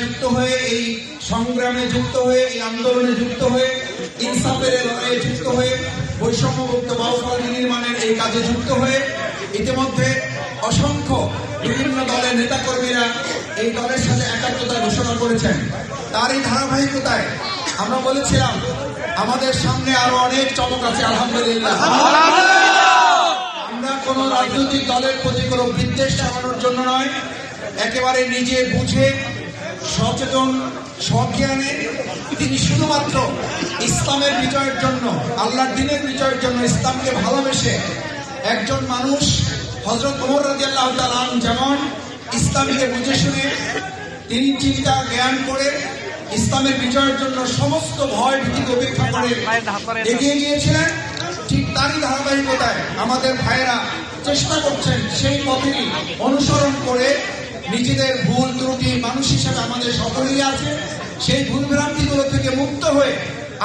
যুক্ত হয়ে এই সংগ্রামে যুক্ত হয়ে এই আন্দোলনে যুক্ত হয়ে ইনসাফের লড়াইয়ে যুক্ত হয়ে বৈষম্যমুক্ত বাউফল নির্মাণের এই কাজে যুক্ত হয়ে ইতিমধ্যে অসংখ্য বিভিন্ন দলের নেতাকর্মীরা এই দলের সাথে একাত্মতা ঘোষণা করেছেন। তারই ধারাবাহিকতায় আমরা বলেছিলাম আমাদের সামনে আরো অনেক চমক আছে। আলহামদুলিল্লাহ, আমরা কোন রাজনৈতিক দলের প্রতি কোনো বিদ্বেষ চালানোর জন্য নয়, একেবারে নিজে বুঝে সচেতন সজ্ঞানে তিনি শুধুমাত্র ইসলামের বিজয়ের জন্য, আল্লাহর দ্বীনের বিজয়ের জন্য, ইসলামকে ভালোবেসে একজন মানুষ হযরত ওমর রাদিয়াল্লাহু তাআলা যেমন ইসলামকে বুঝে শুনে তিনি চিন্তা জ্ঞান করে ইসলামের বিজয়ের জন্য সমস্ত ভয় ভীতিকে উপেক্ষা করে এগিয়ে গিয়েছিলেন, ঠিক তারই ধারাবাহিকতায় আমাদের ভাইয়েরা চেষ্টা করছেন সেই পথেরই অনুসরণ করে নিজেদের ভুল ত্রুটি মানুষ হিসাবে আমাদের সকলেই আছে, সেই ভুল ভ্রান্তিগুলো থেকে মুক্ত হয়ে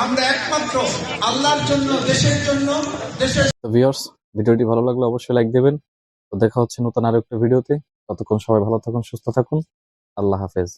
আমরা একমাত্র আল্লাহর জন্য, দেশের জন্য, দেশের। ভিউয়ার্স, ভিডিওটি ভালো লাগলে অবশ্যই লাইক দেবেন। তো দেখা হচ্ছে নতুন আরেকটা ভিডিওতে। ততক্ষণ সবাই ভালো থাকুন, সুস্থ থাকুন। আল্লাহ হাফেজ।